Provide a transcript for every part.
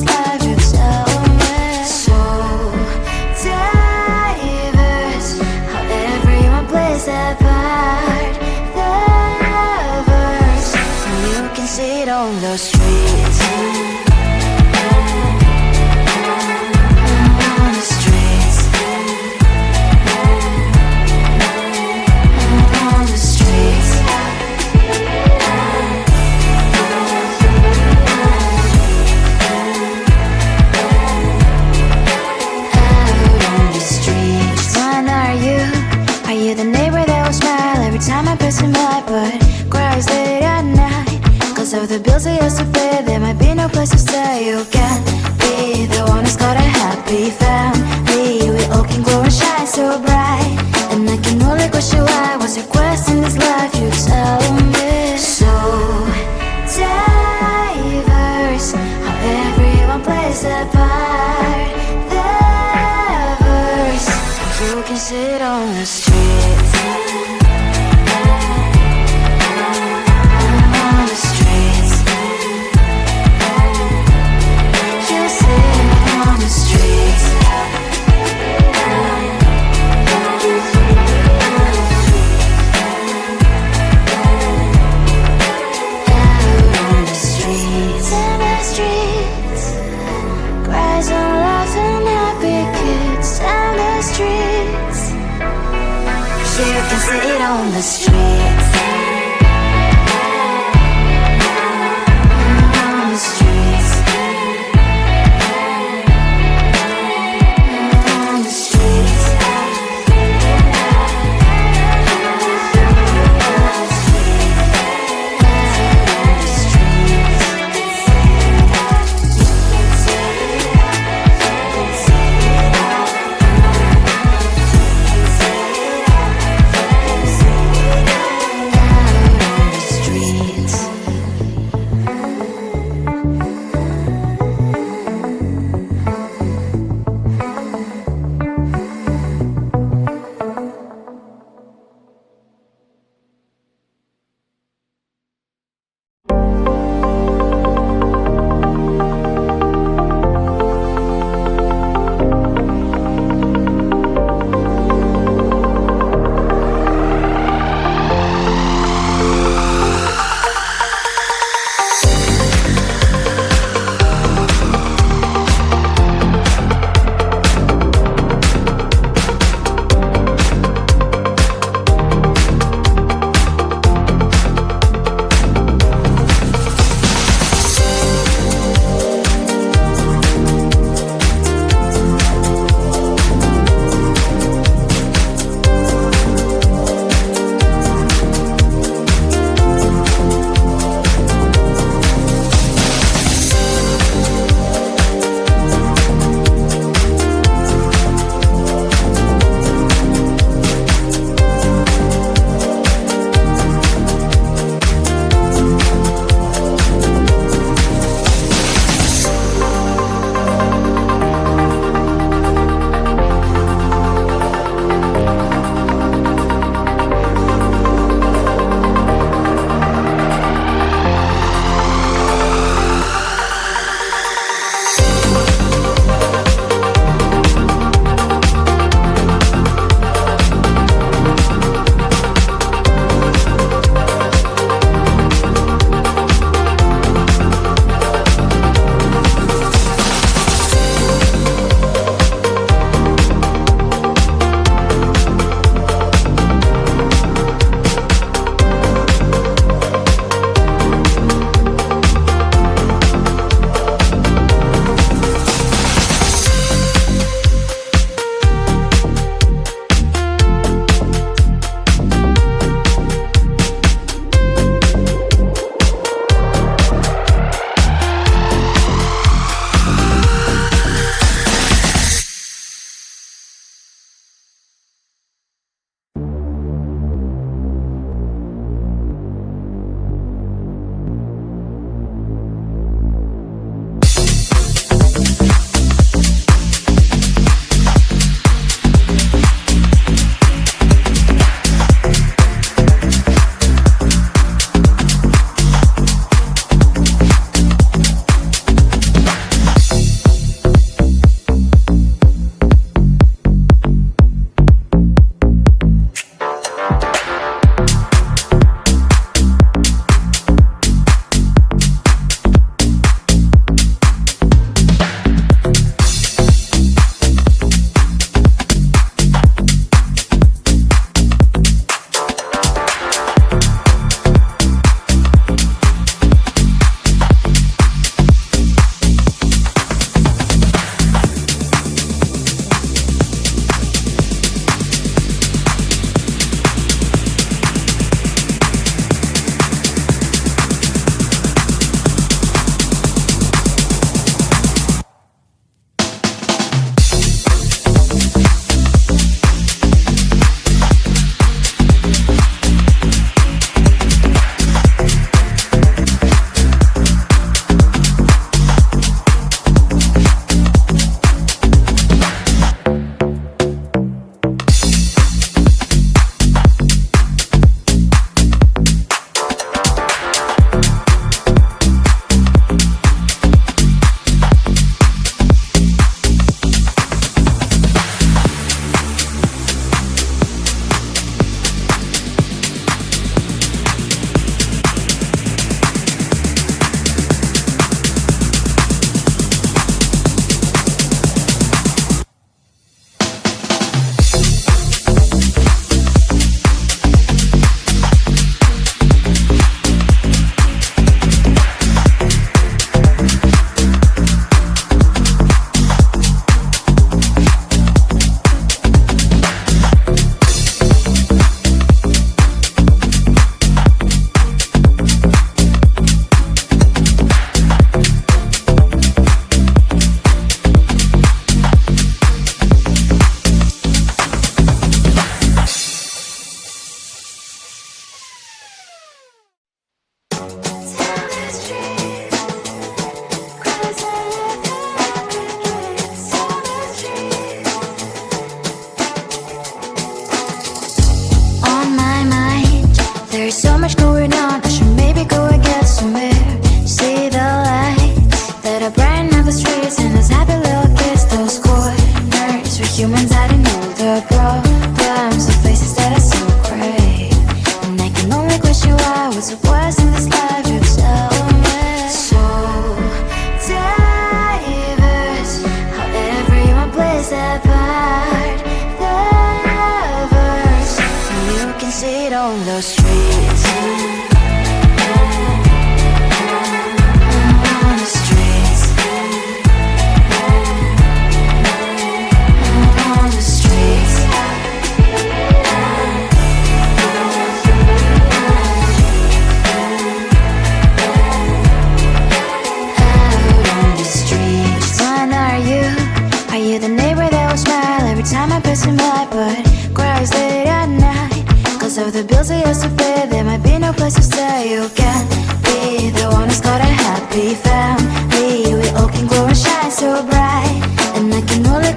life, you tell me. So diverse, how everyone plays their part. The verse, and you can see it on the streets. On the streets. On the streets. Are you the neighbor that will smile every time I pass him by, but cries late at night? Cause of the bills I used to pay, there might be no place to stay. You can be the one who's got a happy family. We all can glow and shine so bright, and I can only question why. What's your quest in this life, you tell me. So diverse, how everyone plays their part. The verse, you can sit on the streets. On the streets. You sit on the streets. Out on the streets. In the streets. Cries and laughing, happy kids. Down the streets. You can see it on the streets. On the streets. On the streets.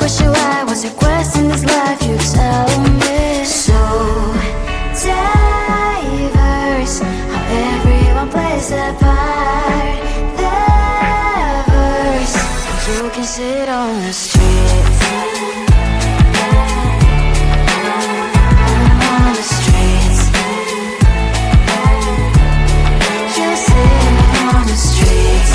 question why. What's your quest in this life? You tell me. So diverse, how everyone plays their part. Their verse, you can sit on the street. On the streets, you sit on the streets.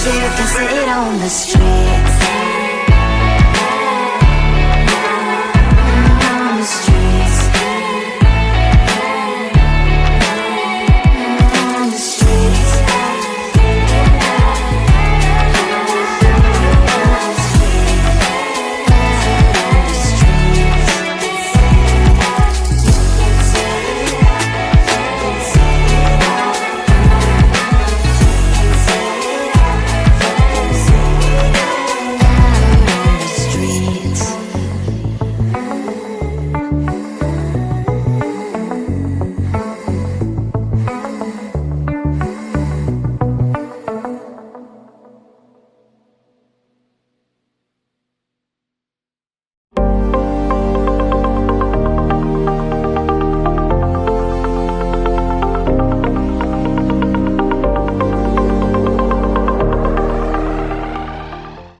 You can sit on the streets.